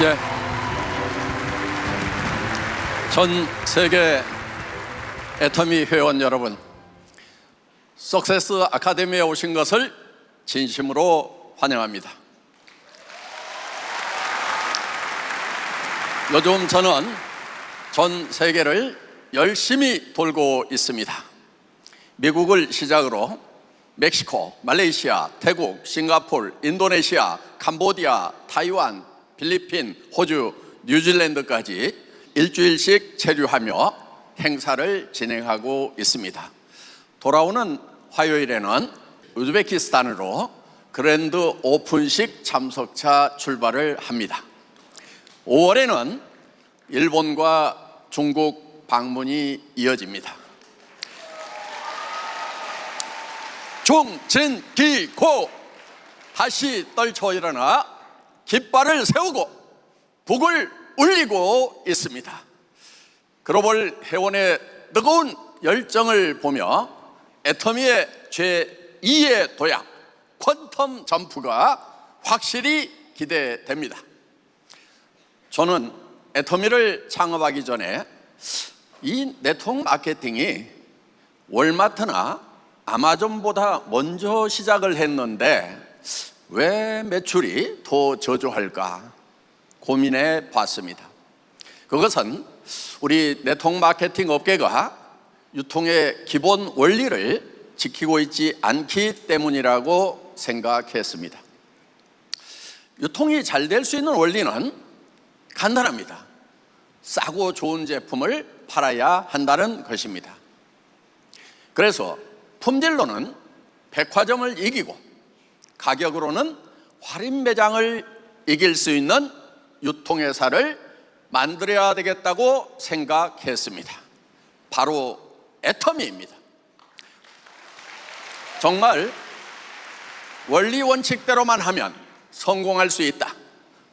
예, 전 세계 애터미 회원 여러분, 석세스 아카데미에 오신 것을 진심으로 환영합니다. 요즘 저는 전 세계를 열심히 돌고 있습니다. 미국을 시작으로 멕시코, 말레이시아, 태국, 싱가포르, 인도네시아, 캄보디아, 타이완, 필리핀, 호주, 뉴질랜드까지 일주일씩 체류하며 행사를 진행하고 있습니다. 돌아오는 화요일에는 우즈베키스탄으로 그랜드 오픈식 참석차 출발을 합니다. 5월에는 일본과 중국 방문이 이어집니다. 중진기고 다시 떨쳐 일어나 깃발을 세우고 북을 울리고 있습니다. 글로벌 회원의 뜨거운 열정을 보며 애터미의 제2의 도약 퀀텀 점프가 확실히 기대됩니다. 저는 애터미를 창업하기 전에 이 네트워크 마케팅이 월마트나 아마존보다 먼저 시작을 했는데 왜 매출이 더 저조할까 고민해 봤습니다. 그것은 우리 네트워크 마케팅 업계가 유통의 기본 원리를 지키고 있지 않기 때문이라고 생각했습니다. 유통이 잘 될 수 있는 원리는 간단합니다. 싸고 좋은 제품을 팔아야 한다는 것입니다. 그래서 품질로는 백화점을 이기고 가격으로는 할인 매장을 이길 수 있는 유통회사를 만들어야 되겠다고 생각했습니다. 바로 애터미입니다. 정말 원리 원칙대로만 하면 성공할 수 있다.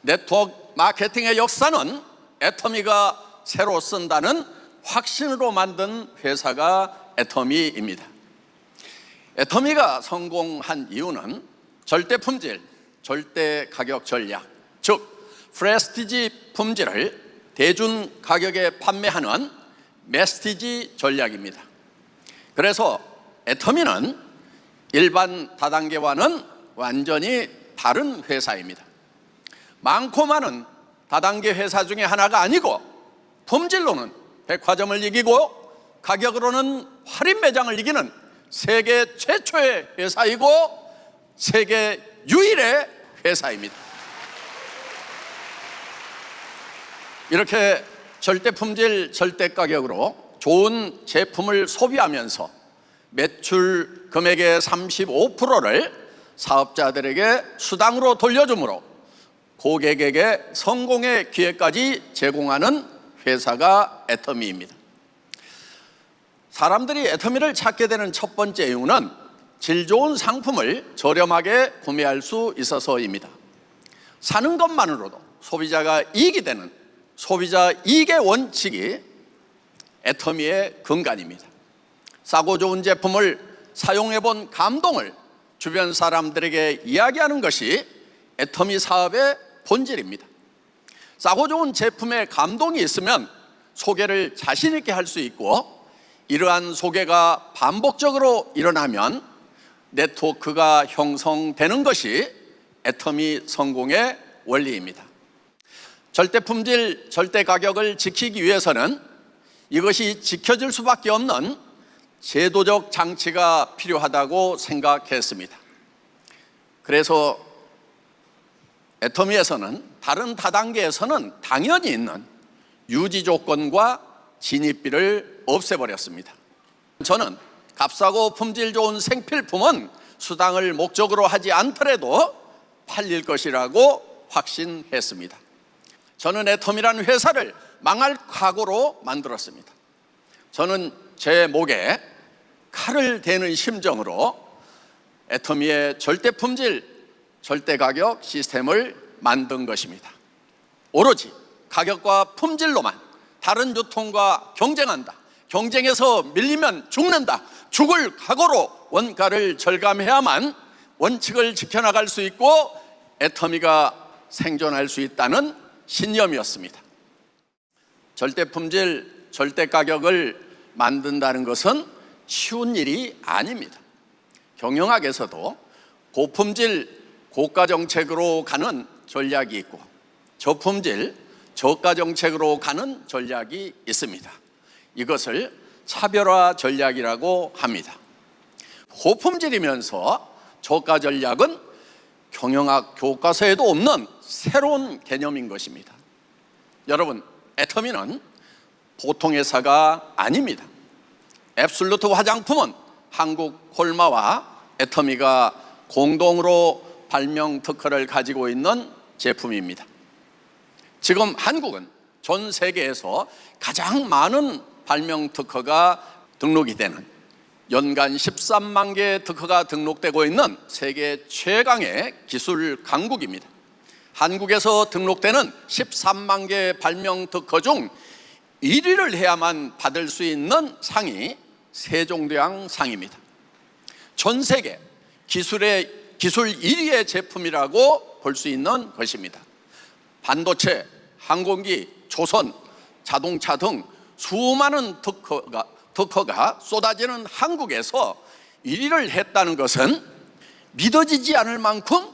네트워크 마케팅의 역사는 애터미가 새로 쓴다는 확신으로 만든 회사가 애터미입니다. 애터미가 성공한 이유는 절대 품질, 절대 가격 전략, 즉 프레스티지 품질을 대중 가격에 판매하는 메스티지 전략입니다. 그래서 애터미는 일반 다단계와는 완전히 다른 회사입니다. 많고 많은 다단계 회사 중에 하나가 아니고 품질로는 백화점을 이기고 가격으로는 할인 매장을 이기는 세계 최초의 회사이고 세계 유일의 회사입니다. 이렇게 절대 품질, 절대 가격으로 좋은 제품을 소비하면서 매출 금액의 35%를 사업자들에게 수당으로 돌려주므로 고객에게 성공의 기회까지 제공하는 회사가 애터미입니다. 사람들이 애터미를 찾게 되는 첫 번째 이유는 질 좋은 상품을 저렴하게 구매할 수 있어서입니다. 사는 것만으로도 소비자가 이익이 되는 소비자 이익의 원칙이 애터미의 근간입니다. 싸고 좋은 제품을 사용해본 감동을 주변 사람들에게 이야기하는 것이 애터미 사업의 본질입니다. 싸고 좋은 제품에 감동이 있으면 소개를 자신 있게 할 수 있고 이러한 소개가 반복적으로 일어나면 네트워크가 형성되는 것이 애터미 성공의 원리입니다. 절대 품질, 절대 가격을 지키기 위해서는 이것이 지켜질 수밖에 없는 제도적 장치가 필요하다고 생각했습니다. 그래서 애터미에서는 다른 다단계에서는 당연히 있는 유지 조건과 진입비를 없애버렸습니다. 저는 값싸고 품질 좋은 생필품은 수당을 목적으로 하지 않더라도 팔릴 것이라고 확신했습니다. 저는 애터미라는 회사를 망할 각오로 만들었습니다. 저는 제 목에 칼을 대는 심정으로 애터미의 절대 품질, 절대 가격 시스템을 만든 것입니다. 오로지 가격과 품질로만 다른 유통과 경쟁한다. 경쟁에서 밀리면 죽는다. 죽을 각오로 원가를 절감해야만 원칙을 지켜나갈 수 있고 애터미가 생존할 수 있다는 신념이었습니다. 절대품질, 절대가격을 만든다는 것은 쉬운 일이 아닙니다. 경영학에서도 고품질, 고가 정책으로 가는 전략이 있고 저품질, 저가 정책으로 가는 전략이 있습니다. 이것을 차별화 전략이라고 합니다. 고품질이면서 저가 전략은 경영학 교과서에도 없는 새로운 개념인 것입니다. 여러분, 애터미는 보통 회사가 아닙니다. 앱솔루트 화장품은 한국 콜마와 애터미가 공동으로 발명 특허를 가지고 있는 제품입니다. 지금 한국은 전 세계에서 가장 많은 발명 특허가 등록이 되는 연간 13만 개의 특허가 등록되고 있는 세계 최강의 기술 강국입니다. 한국에서 등록되는 13만 개의 발명 특허 중 1위를 해야만 받을 수 있는 상이 세종대왕 상입니다. 전 세계 기술 1위의 제품이라고 볼 수 있는 것입니다. 반도체, 항공기, 조선, 자동차 등 수많은 특허가 쏟아지는 한국에서 1위를 했다는 것은 믿어지지 않을 만큼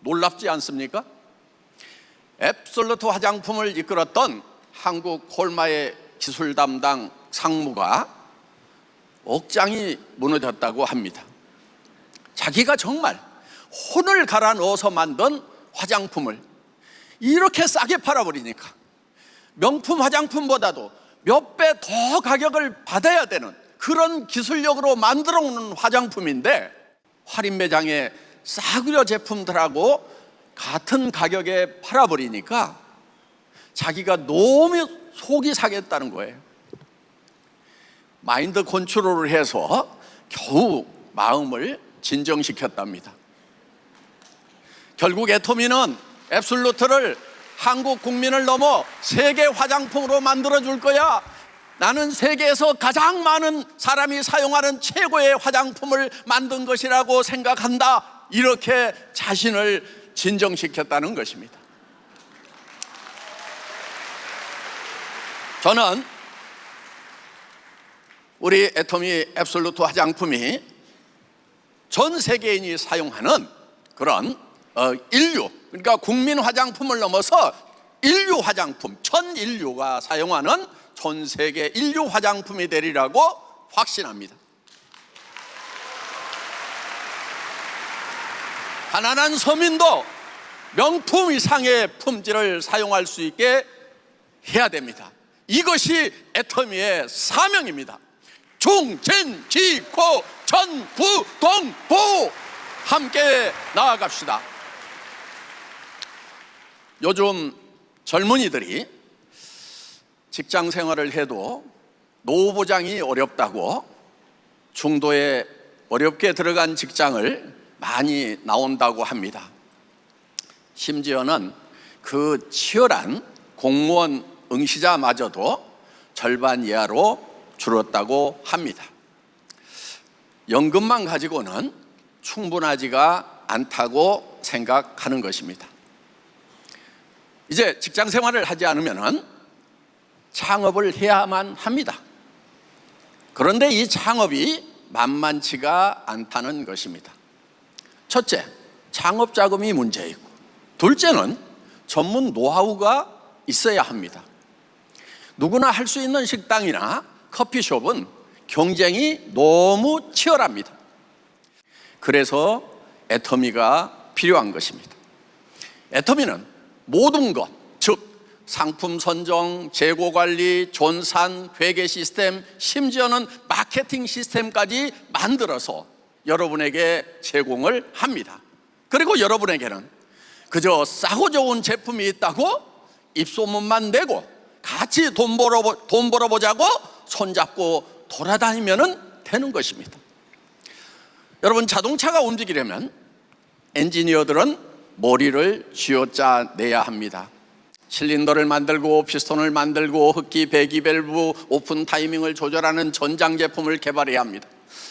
놀랍지 않습니까? 앱솔루트 화장품을 이끌었던 한국 콜마의 기술 담당 상무가 억장이 무너졌다고 합니다. 자기가 정말 혼을 갈아 넣어서 만든 화장품을 이렇게 싸게 팔아버리니까 명품 화장품보다도 몇 배 더 가격을 받아야 되는 그런 기술력으로 만들어 놓은 화장품인데 할인 매장에 싸구려 제품들하고 같은 가격에 팔아버리니까 자기가 너무 속이 상했다는 거예요. 마인드 컨트롤을 해서 겨우 마음을 진정시켰답니다. 결국 애터미는 앱솔루트를 한국 국민을 넘어 세계 화장품으로 만들어줄 거야. 나는 세계에서 가장 많은 사람이 사용하는 최고의 화장품을 만든 것이라고 생각한다. 이렇게 자신을 진정시켰다는 것입니다. 저는 우리 애터미 앱솔루트 화장품이 전 세계인이 사용하는 그런 인류, 그러니까 국민 화장품을 넘어서 인류 화장품, 전 인류가 사용하는 전 세계 인류 화장품이 되리라고 확신합니다. 가난한 서민도 명품 이상의 품질을 사용할 수 있게 해야 됩니다. 이것이 애터미의 사명입니다. 중진지고 전부동보 함께 나아갑시다. 요즘 젊은이들이 직장 생활을 해도 노후 보장이 어렵다고 중도에 어렵게 들어간 직장을 많이 나온다고 합니다. 심지어는 그 치열한 공무원 응시자마저도 절반 이하로 줄었다고 합니다. 연금만 가지고는 충분하지가 않다고 생각하는 것입니다. 이제 직장 생활을 하지 않으면 창업을 해야만 합니다. 그런데 이 창업이 만만치가 않다는 것입니다. 첫째, 창업 자금이 문제이고, 둘째는 전문 노하우가 있어야 합니다. 누구나 할 수 있는 식당이나 커피숍은 경쟁이 너무 치열합니다. 그래서 애터미가 필요한 것입니다. 애터미는 모든 것, 즉 상품 선정, 재고 관리, 존산, 회계 시스템, 심지어는 마케팅 시스템까지 만들어서 여러분에게 제공을 합니다. 그리고 여러분에게는 그저 싸고 좋은 제품이 있다고 입소문만 내고 같이 돈 벌어보자고 손잡고 돌아다니면 되는 것입니다. 여러분, 자동차가 움직이려면 엔지니어들은 머리를 쥐어짜내야 합니다. 실린더를 만들고 피스톤을 만들고 흡기, 배기 밸브, 오픈 타이밍을 조절하는 전장 제품을 개발해야 합니다.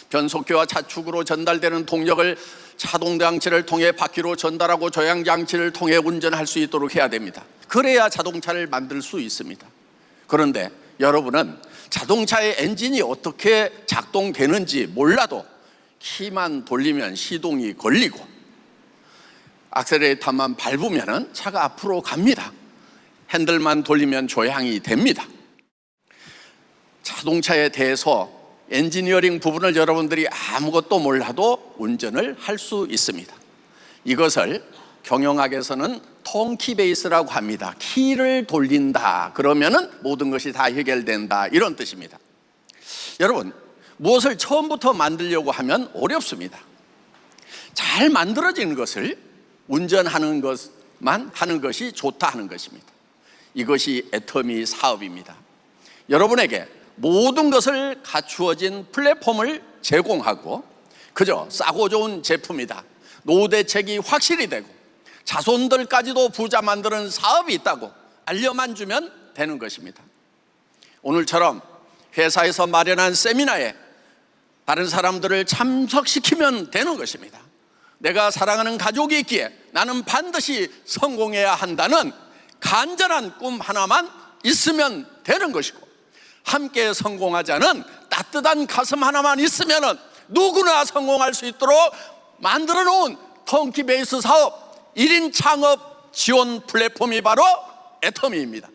변속기와 차축으로 전달되는 동력을 자동장치를 통해 바퀴로 전달하고 조향장치를 통해 운전할 수 있도록 해야 됩니다. 그래야 자동차를 만들 수 있습니다. 그런데 여러분은 자동차의 엔진이 어떻게 작동되는지 몰라도 키만 돌리면 시동이 걸리고 악셀레이터만 밟으면 차가 앞으로 갑니다. 핸들만 돌리면 조향이 됩니다. 자동차에 대해서 엔지니어링 부분을 여러분들이 아무것도 몰라도 운전을 할 수 있습니다. 이것을 경영학에서는 턴키 베이스라고 합니다. 키를 돌린다 그러면은 모든 것이 다 해결된다, 이런 뜻입니다. 여러분, 무엇을 처음부터 만들려고 하면 어렵습니다. 잘 만들어지는 것을 운전하는 것만 하는 것이 좋다 하는 것입니다. 이것이 애터미 사업입니다. 여러분에게 모든 것을 갖추어진 플랫폼을 제공하고 그저 싸고 좋은 제품이다, 노후 대책이 확실히 되고 자손들까지도 부자 만드는 사업이 있다고 알려만 주면 되는 것입니다. 오늘처럼 회사에서 마련한 세미나에 다른 사람들을 참석시키면 되는 것입니다. 내가 사랑하는 가족이 있기에 나는 반드시 성공해야 한다는 간절한 꿈 하나만 있으면 되는 것이고, 함께 성공하자는 따뜻한 가슴 하나만 있으면 누구나 성공할 수 있도록 만들어 놓은 턴키 베이스 사업 1인 창업 지원 플랫폼이 바로 애터미입니다.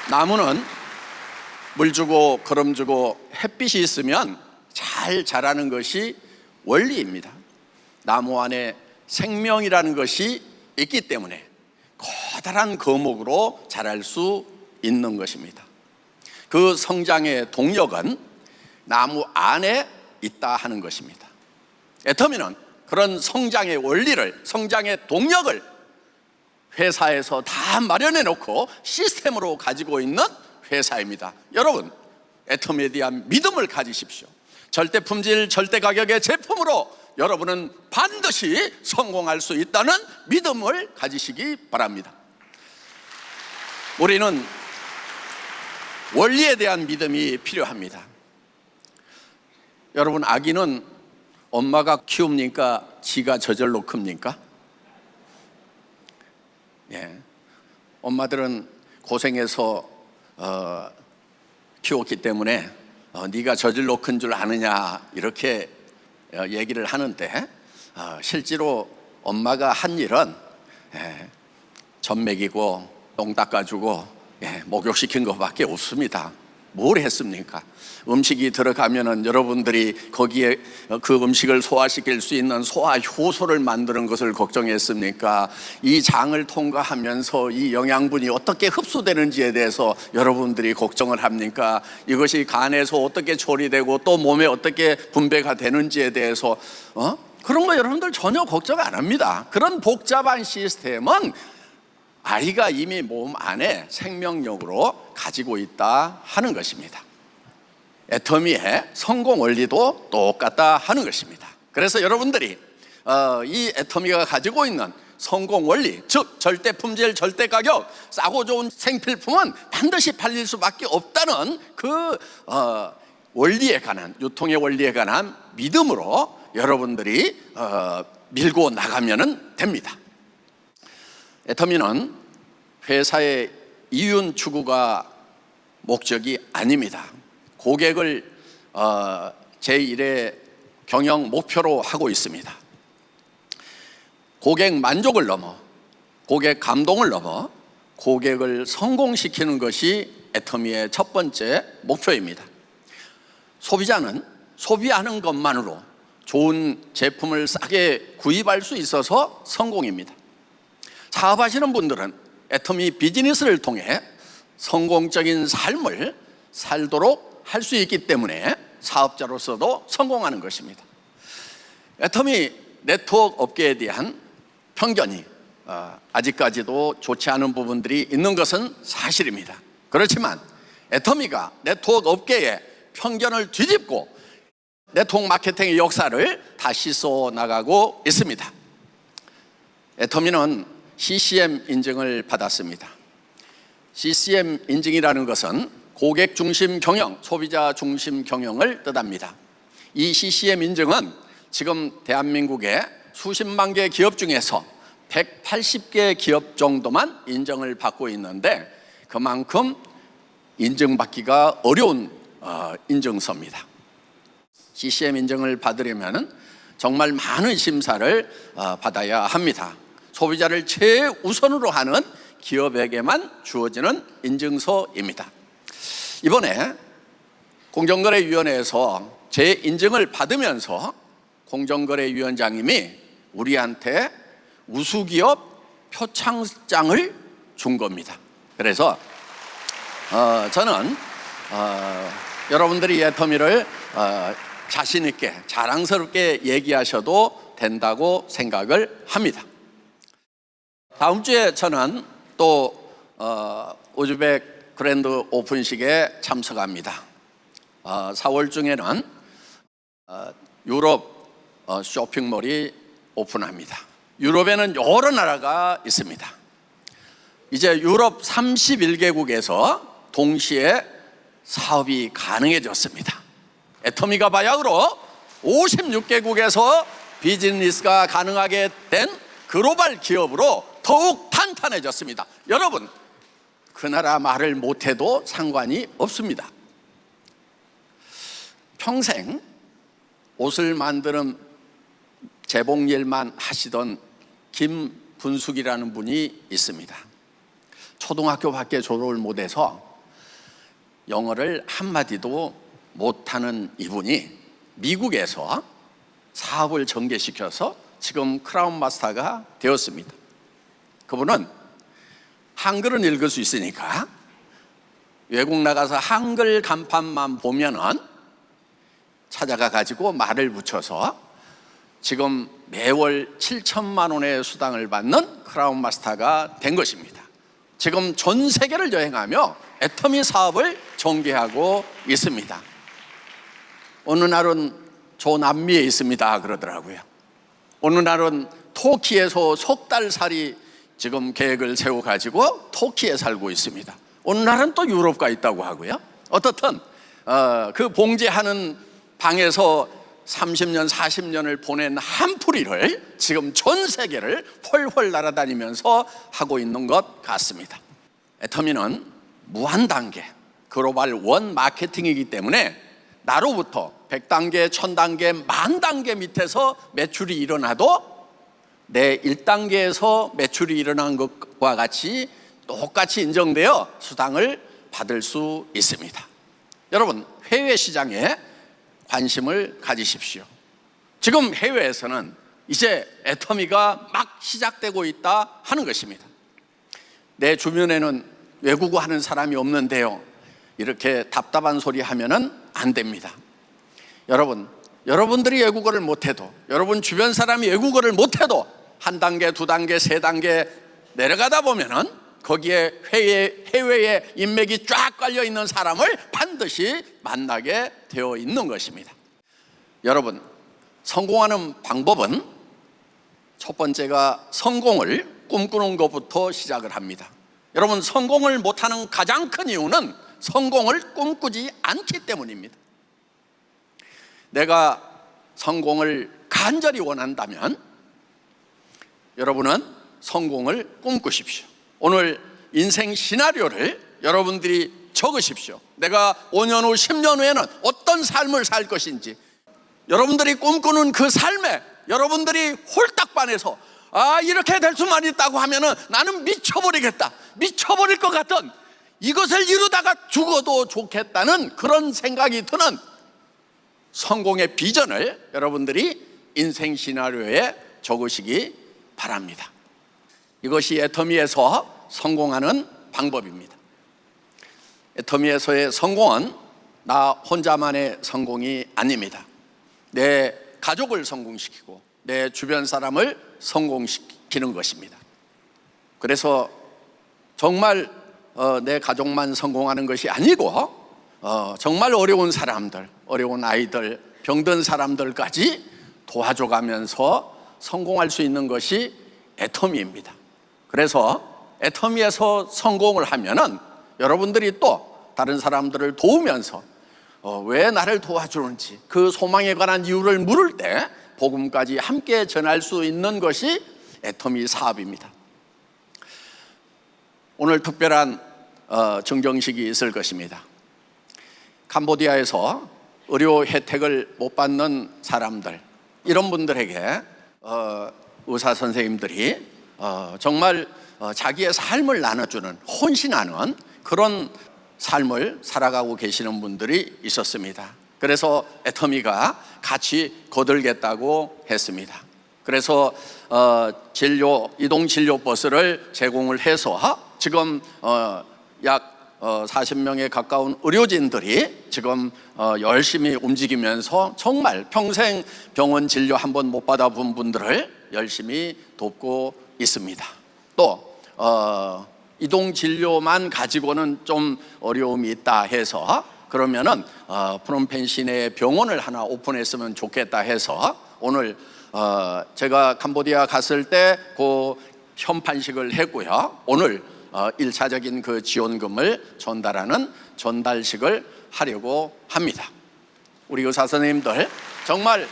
나무는 물 주고 거름 주고 햇빛이 있으면 잘 자라는 것이 원리입니다. 나무 안에 생명이라는 것이 있기 때문에 커다란 거목으로 자랄 수 있는 것입니다. 그 성장의 동력은 나무 안에 있다 하는 것입니다. 애터미는 그런 성장의 원리를, 성장의 동력을 회사에서 다 마련해 놓고 시스템으로 가지고 있는 회사입니다. 여러분, 애터미에 대한 믿음을 가지십시오. 절대 품질, 절대 가격의 제품으로 여러분은 반드시 성공할 수 있다는 믿음을 가지시기 바랍니다. 우리는 원리에 대한 믿음이 필요합니다. 여러분, 아기는 엄마가 키웁니까? 지가 저절로 큽니까? 예. 엄마들은 고생해서 키웠기 때문에 네가 저절로 큰 줄 아느냐 이렇게 얘기를 하는데, 실제로 엄마가 한 일은 젖 먹이고 똥 닦아주고 목욕시킨 것밖에 없습니다. 뭘 했습니까? 음식이 들어가면은 여러분들이 거기에 그 음식을 소화시킬 수 있는 소화 효소를 만드는 것을 걱정했습니까? 이 장을 통과하면서 이 영양분이 어떻게 흡수되는지에 대해서 여러분들이 걱정을 합니까? 이것이 간에서 어떻게 처리되고 또 몸에 어떻게 분배가 되는지에 대해서 그런 거 여러분들 전혀 걱정 안 합니다. 그런 복잡한 시스템은 아이가 이미 몸 안에 생명력으로 가지고 있다 하는 것입니다. 애터미의 성공 원리도 똑같다 하는 것입니다. 그래서 여러분들이 이 애터미가 가지고 있는 성공 원리, 즉 절대 품질, 절대 가격, 싸고 좋은 생필품은 반드시 팔릴 수밖에 없다는 그 원리에 관한, 유통의 원리에 관한 믿음으로 여러분들이 밀고 나가면 됩니다. 애터미는 회사의 이윤 추구가 목적이 아닙니다. 고객을 제1의 경영 목표로 하고 있습니다. 고객 만족을 넘어, 고객 감동을 넘어 고객을 성공시키는 것이 애터미의 첫 번째 목표입니다. 소비자는 소비하는 것만으로 좋은 제품을 싸게 구입할 수 있어서 성공입니다. 사업하시는 분들은 애터미 비즈니스를 통해 성공적인 삶을 살도록 할 수 있기 때문에 사업자로서도 성공하는 것입니다. 애터미 네트워크 업계에 대한 편견이 아직까지도 좋지 않은 부분들이 있는 것은 사실입니다. 그렇지만 애터미가 네트워크 업계의 편견을 뒤집고 네트워크 마케팅의 역사를 다시 써 나가고 있습니다. 애터미는 CCM 인증을 받았습니다. CCM 인증이라는 것은 고객 중심 경영, 소비자 중심 경영을 뜻합니다. 이 CCM 인증은 지금 대한민국의 수십만 개 기업 중에서 180개 기업 정도만 인정을 받고 있는데 그만큼 인증받기가 어려운 인증서입니다. CCM 인증을 받으려면 정말 많은 심사를 받아야 합니다. 소비자를 최우선으로 하는 기업에게만 주어지는 인증서입니다. 이번에 공정거래위원회에서 제 인증을 받으면서 공정거래위원장님이 우리한테 우수기업 표창장을 준 겁니다. 그래서 저는 여러분들이 애터미를 자신 있게 자랑스럽게 얘기하셔도 된다고 생각을 합니다. 다음 주에 저는 또 우즈벡 그랜드 오픈식에 참석합니다. 4월 중에는 유럽 쇼핑몰이 오픈합니다. 유럽에는 여러 나라가 있습니다. 이제 유럽 31개국에서 동시에 사업이 가능해졌습니다. 애터미가 바야흐로 56개국에서 비즈니스가 가능하게 된 글로벌 기업으로 더욱 탄탄해졌습니다. 여러분, 그 나라 말을 못해도 상관이 없습니다. 평생 옷을 만드는 재봉일만 하시던 김분숙이라는 분이 있습니다. 초등학교밖에 졸업을 못해서 영어를 한마디도 못하는 이분이 미국에서 사업을 전개시켜서 지금 크라운 마스터가 되었습니다. 그분은 한글은 읽을 수 있으니까 외국 나가서 한글 간판만 보면은 찾아가 가지고 말을 붙여서 지금 매월 7천만 원의 수당을 받는 크라운 마스터가 된 것입니다. 지금 전 세계를 여행하며 애터미 사업을 전개하고 있습니다. 어느 날은 저 남미에 있습니다 그러더라고요. 어느 날은 터키에서 석 달 살이 지금 계획을 세워가지고 터키에 살고 있습니다. 어느 날은 또 유럽 가 있다고 하고요. 어떻든 그 봉제하는 방에서 30년, 40년을 보낸 한풀이를 지금 전 세계를 훨훨 날아다니면서 하고 있는 것 같습니다. 애터미는 무한 단계 글로벌 원 마케팅이기 때문에 나로부터 100단계, 1000단계, 만 단계 밑에서 매출이 일어나도 내 1단계에서 매출이 일어난 것과 같이 똑같이 인정되어 수당을 받을 수 있습니다. 여러분, 해외 시장에 관심을 가지십시오. 지금 해외에서는 이제 애터미가 막 시작되고 있다 하는 것입니다. 내 주변에는 외국어 하는 사람이 없는데요, 이렇게 답답한 소리 하면은 안 됩니다. 여러분들이 외국어를 못해도, 여러분 주변 사람이 외국어를 못해도 한 단계, 두 단계, 세 단계 내려가다 보면은 거기에 해외에 인맥이 쫙 깔려 있는 사람을 반드시 만나게 되어 있는 것입니다. 여러분, 성공하는 방법은 첫 번째가 성공을 꿈꾸는 것부터 시작을 합니다. 여러분, 성공을 못하는 가장 큰 이유는 성공을 꿈꾸지 않기 때문입니다. 내가 성공을 간절히 원한다면 여러분은 성공을 꿈꾸십시오. 오늘 인생 시나리오를 여러분들이 적으십시오. 내가 5년 후, 10년 후에는 어떤 삶을 살 것인지, 여러분들이 꿈꾸는 그 삶에 여러분들이 홀딱 반해서 이렇게 될 수만 있다고 하면은 나는 미쳐버리겠다, 미쳐버릴 것 같은, 이것을 이루다가 죽어도 좋겠다는 그런 생각이 드는 성공의 비전을 여러분들이 인생 시나리오에 적으시기 바랍니다. 이것이 애터미에서 성공하는 방법입니다. 애터미에서의 성공은 나 혼자만의 성공이 아닙니다. 내 가족을 성공시키고 내 주변 사람을 성공시키는 것입니다. 그래서 정말 내 가족만 성공하는 것이 아니고 정말 어려운 사람들, 어려운 아이들, 병든 사람들까지 도와줘가면서 성공할 수 있는 것이 애터미입니다. 그래서 애터미에서 성공을 하면은 여러분들이 또 다른 사람들을 도우면서 왜 나를 도와주는지 그 소망에 관한 이유를 물을 때 복음까지 함께 전할 수 있는 것이 애터미 사업입니다. 오늘 특별한 증정식이 있을 것입니다. 캄보디아에서 의료 혜택을 못 받는 사람들, 이런 분들에게 의사 선생님들이 정말 자기의 삶을 나눠주는, 헌신하는 그런 삶을 살아가고 계시는 분들이 있었습니다. 그래서 애터미가 같이 거들겠다고 했습니다. 그래서 이동 진료 버스를 제공을 해서 지금 약 40명에 가까운 의료진들이 지금 열심히 움직이면서 정말 평생 병원 진료 한 번 못 받아본 분들을 열심히 돕고 있습니다. 또 이동 진료만 가지고는 좀 어려움이 있다 해서 그러면은 프놈펜 시내에 병원을 하나 오픈했으면 좋겠다 해서 오늘 제가 캄보디아 갔을 때 그 현판식을 했고요. 오늘 1차적인 그 지원금을 전달하는 전달식을 하려고 합니다. 우리 의사 선생님들 정말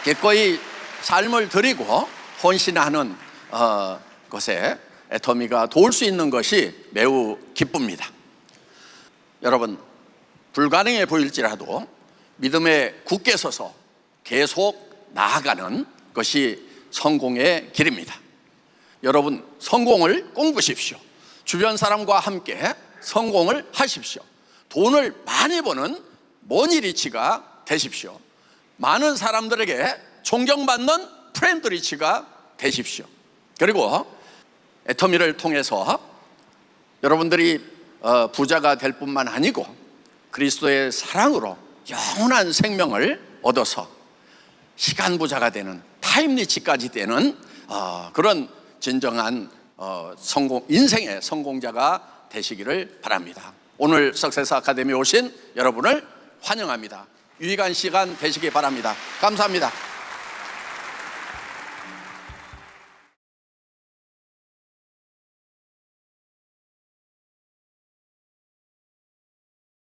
기꺼이 삶을 드리고 헌신하는 것에 애터미가 도울 수 있는 것이 매우 기쁩니다. 여러분, 불가능해 보일지라도 믿음에 굳게 서서 계속 나아가는 것이 성공의 길입니다. 여러분, 성공을 꿈꾸십시오. 주변 사람과 함께 성공을 하십시오. 돈을 많이 버는 머니리치가 되십시오. 많은 사람들에게 존경받는 프렌드리치가 되십시오. 그리고 애터미를 통해서 여러분들이 부자가 될 뿐만 아니고 그리스도의 사랑으로 영원한 생명을 얻어서 시간 부자가 되는, 타임리치까지 되는 그런 진정한 인생의 성공자가 되시기를 바랍니다. 오늘 석세스 아카데미에 오신 여러분을 환영합니다. 유익한 시간 되시기 바랍니다. 감사합니다.